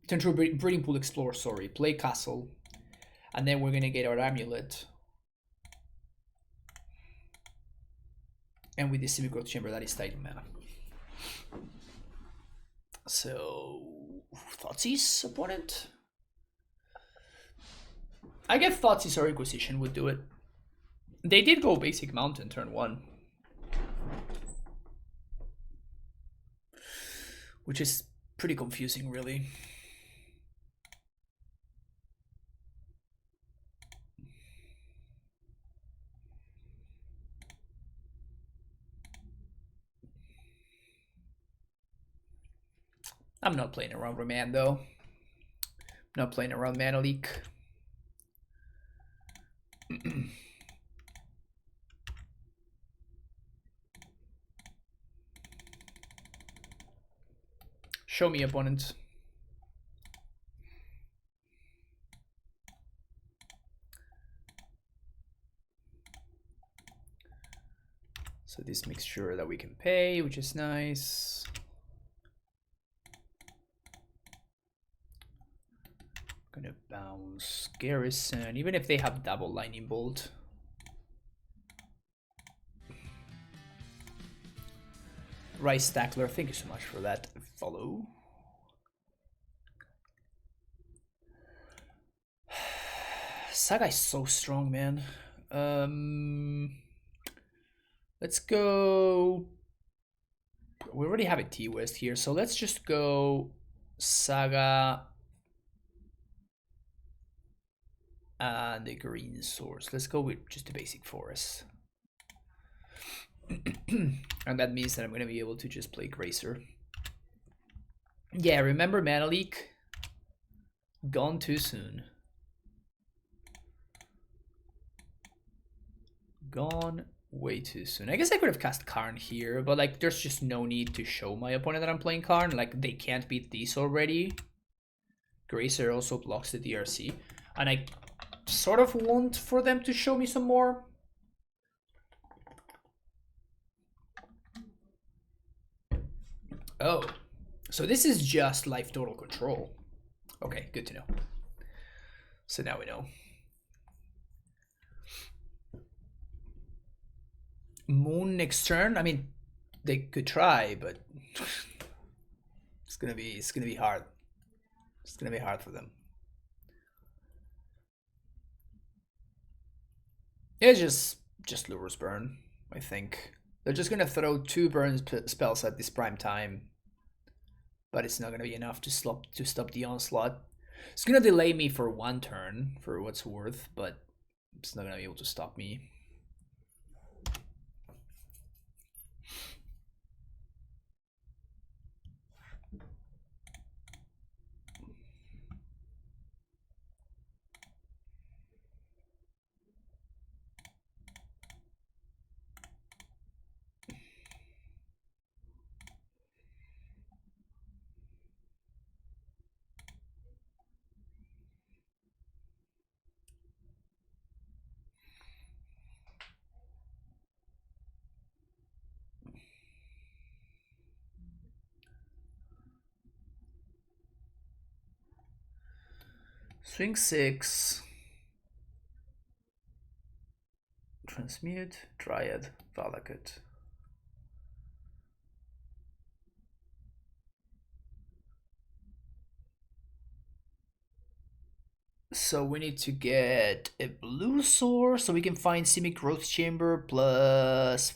turn 2 Breeding Pool Explore, sorry, play Castle, and then we're gonna get our AmuLIT. And with the Semi-Growth Chamber, that is Titan mana. So, Thoughtseize opponent? I get Thoughtseizes or Inquisition would do it. They did go Basic Mountain turn 1. which is pretty confusing, really. I'm not playing around Remand though. Not playing around Mana Leak. Show me, opponent. So this makes sure that we can pay, which is nice. Gonna bounce Garrison, even if they have double Lightning Bolt. Rice Stackler, thank you so much for that follow. Saga is so strong, man. Let's go. We already have a T-West here, so let's just go Saga and the green source. Let's go with just the basic forest. And that means that I'm going to be able to just play Gracer. Yeah, remember Mana Leak? Gone too soon. Gone way too soon. I guess I could have cast Karn here, but like there's just no need to show my opponent that I'm playing Karn. Like they can't beat these already. Gracer also blocks the DRC. And I sort of want for them to show me some more. Oh, so this is just life total control. Okay, good to know. So now we know. Moon next turn. I mean, they could try, but it's gonna be hard. It's gonna be hard for them. It's just Lurrus burn, I think. They're just gonna throw 2 burn spells at this prime time, but it's not gonna be enough to stop the onslaught. It's gonna delay me for 1 turn, for what's worth, but it's not gonna be able to stop me. Swing 6. Transmute, Dryad, Valakut. So we need to get a blue source so we can find Simic Growth Chamber plus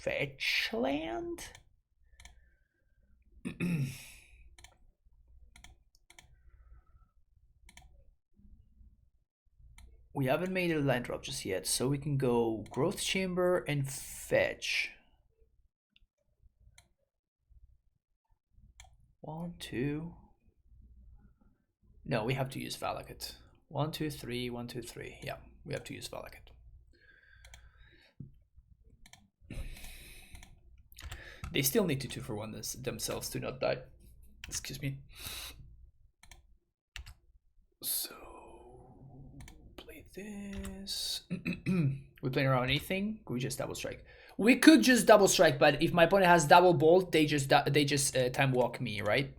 fetch land. We haven't made a land drop just yet, so we can go Growth Chamber and fetch. 1, 2. No, we have to use Valakut. 1, 2, 3, 1, 2, 3. Yeah, we have to use Valakut. They still need to 2-for-1 themselves to not die. Excuse me. So play this. We playing around anything? We just double strike. We could just double strike, but if my opponent has double bolt, they just time walk me, right?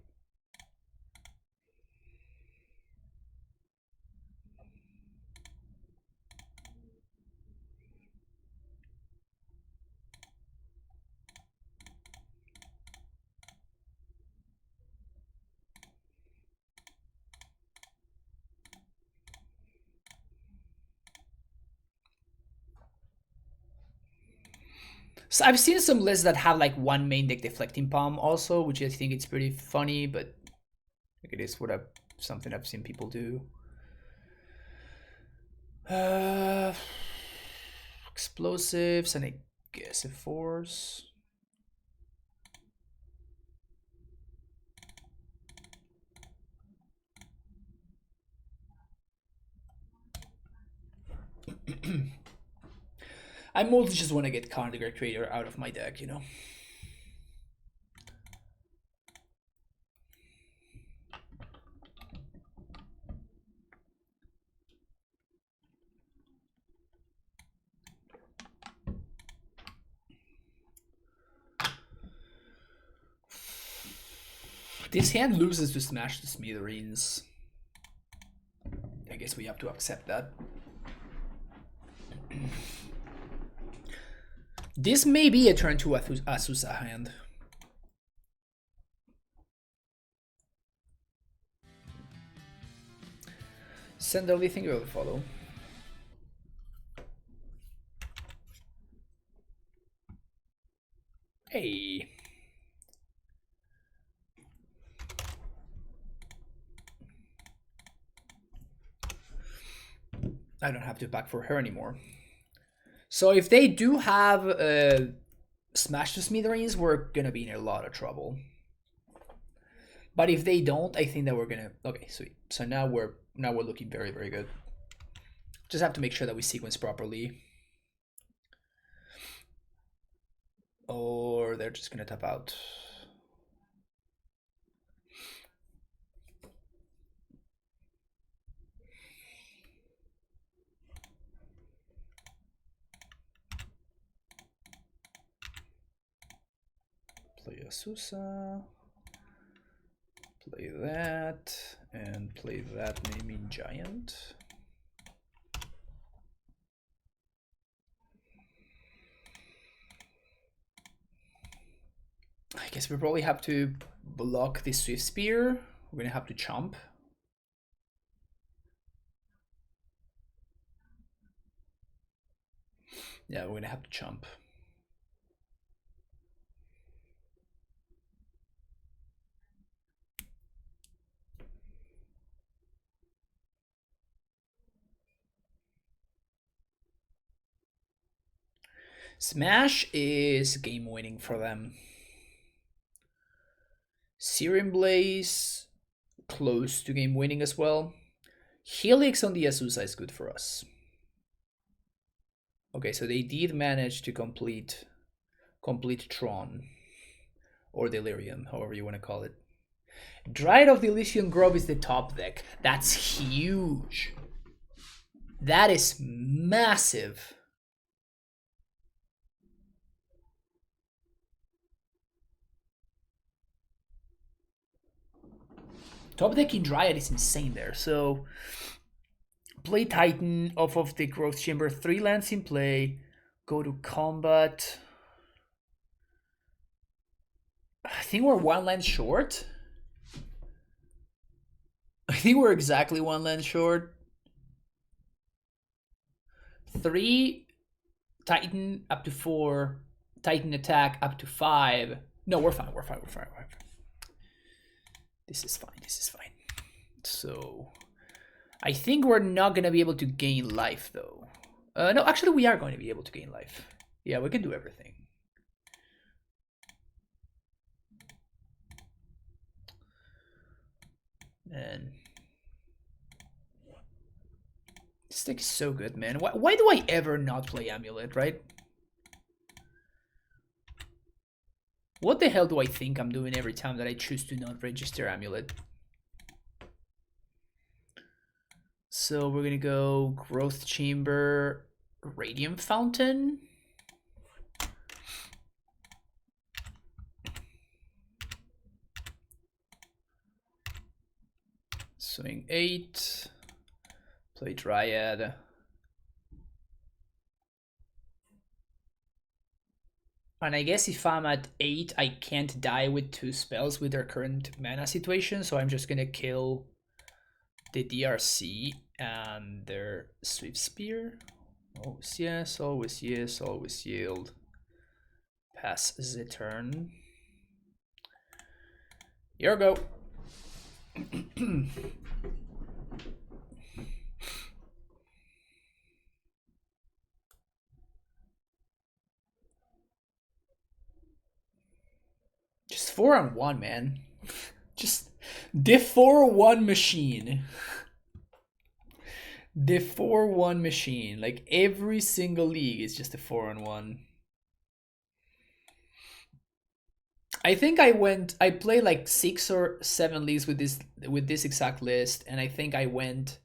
So I've seen some lists that have like one main deck deflecting palm also, which I think it's pretty funny, but it is something I've seen people do. Explosives and I guess a force. I mostly just want to get Condigard Creator out of my deck, you know. This hand loses to Smash the Smithereens. I guess we have to accept that. This may be a turn to Azusa hand. Senderly, think you will follow. Hey. I don't have to back for her anymore. So if they do have Smash the Smithereens, we're gonna be in a lot of trouble. But if they don't, I think that we're gonna. Okay, sweet. So now we're looking very, very good. Just have to make sure that we sequence properly. Or they're just gonna tap out. Play Azusa. Play that. And play that naming giant. I guess we probably have to block the Swift Spear. We're gonna have to chomp. Yeah, we're gonna have to chomp. Smash is game winning for them. Searing Blaze, close to game winning as well. Helix on the Azusa is good for us. Okay, so they did manage to complete Tron. Or Delirium, however you want to call it. Dryad of the Elysian Grove is the top deck. That's huge. That is massive. Top deck in Dryad is insane there. So play Titan off of the Growth Chamber. 3 lands in play. Go to combat. I think we're 1 land short. I think we're exactly 1 land short. 3 Titan up to 4. Titan attack up to 5. No, we're fine. We're fine. This is fine. So I think we're not gonna be able to gain life though. No, actually we are going to be able to gain life. Yeah, we can do everything. And this deck is so good, man. Why do I ever not play AmuLIT, right? What the hell do I think I'm doing every time that I choose to not register AmuLIT? So we're gonna go Growth Chamber, Radiant Fountain. Swing 8. Play Dryad. And I guess if I'm at 8, I can't die with 2 spells with their current mana situation, so I'm just gonna kill the DRC and their Swift Spear. Always yes, always yield. pass the turn. Here we go. Just 4-on-1, man. Just the 4-1 machine. The 4-1 machine. Like every single league is just a 4-on-1. I think I played like 6 or 7 leagues with this exact list, and I think I went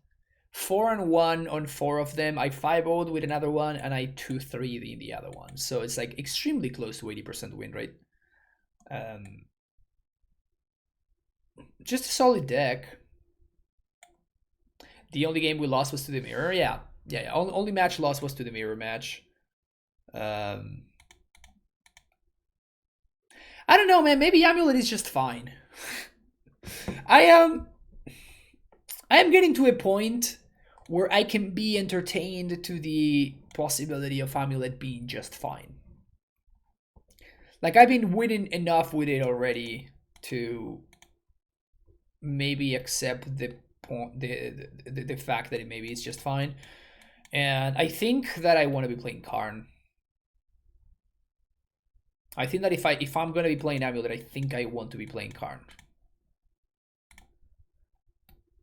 4-on-1 on 4 of them. I 5-0'd with another one, and I 2-3'd in the other one. So it's like extremely close to 80% win rate. Just a solid deck. The only game we lost was to the mirror. Yeah. Only match lost was to the mirror match. I don't know, man. Maybe AmuLIT is just fine. I am getting to a point where I can be entertained to the possibility of AmuLIT being just fine. Like I've been winning enough with it already to maybe accept the fact that maybe it's just fine. And I think that I want to be playing Karn. I think that if I'm gonna be playing AmuLIT, I think I want to be playing Karn.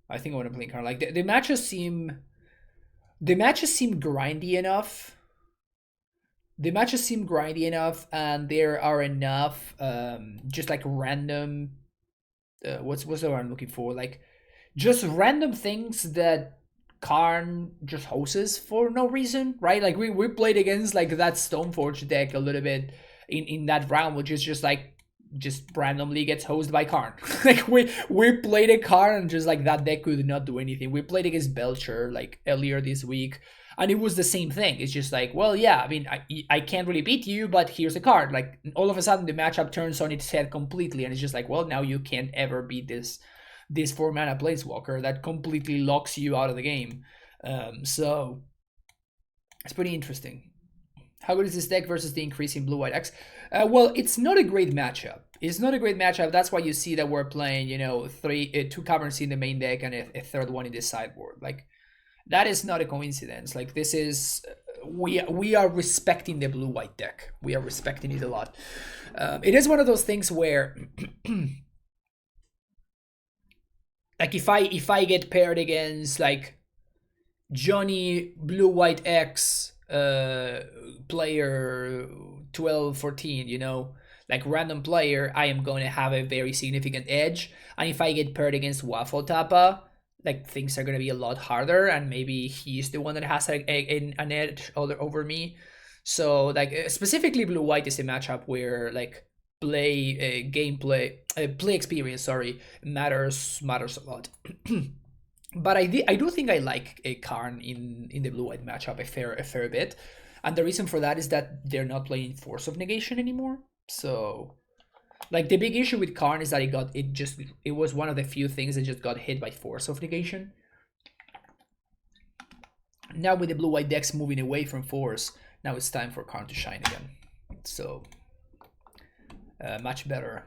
I think I want to play Karn. Like the matches seem grindy enough. The matches seem grindy enough, and there are enough just like random what's the word I'm looking for? Like just random things that Karn just hosts for no reason, right? Like we played against like that Stoneforge deck a little bit in that round, which is just like just randomly gets hosted by Karn. Like we played a Karn and just like that deck could not do anything. We played against Belcher like earlier this week, and it was the same thing. It's just like, well, yeah, I mean, I can't really beat you, but here's a card. Like all of a sudden the matchup turns on its head completely, and it's just like, well, now you can't ever beat this 4-mana Planeswalker that completely locks you out of the game. So it's pretty interesting. How good is this deck versus the increasing blue-white X? Well, it's not a great matchup. It's not a great matchup. That's why you see that we're playing, you know, 2 caverns in the main deck and a third one in the sideboard. Like, that is not a coincidence. Like, this is... We are respecting the blue-white deck. We are respecting it a lot. It is one of those things where... like, if I get paired against, like, Johnny blue-white X... player 12-14, you know, like random player, I am going to have a very significant edge. And if I get paired against Waffle Tapa, like things are going to be a lot harder, and maybe he's the one that has an edge over me. So like specifically blue white is a matchup where like play experience, sorry, matters a lot. But I do think I like a Karn in the blue-white matchup a fair bit. And the reason for that is that they're not playing Force of Negation anymore. So, like, the big issue with Karn is that it was one of the few things that just got hit by Force of Negation. Now with the blue-white decks moving away from Force, now it's time for Karn to shine again. So, much better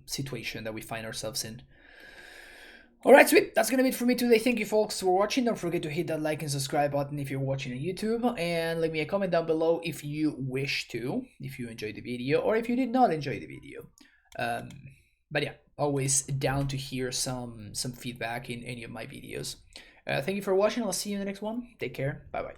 situation that we find ourselves in. Alright, sweet. That's gonna be it for me today. Thank you folks for watching. Don't forget to hit that like and subscribe button if you're watching on YouTube. And leave me a comment down below if you wish to, if you enjoyed the video or if you did not enjoy the video. But yeah, always down to hear some feedback in any of my videos. Thank you for watching. I'll see you in the next one. Take care. Bye-bye.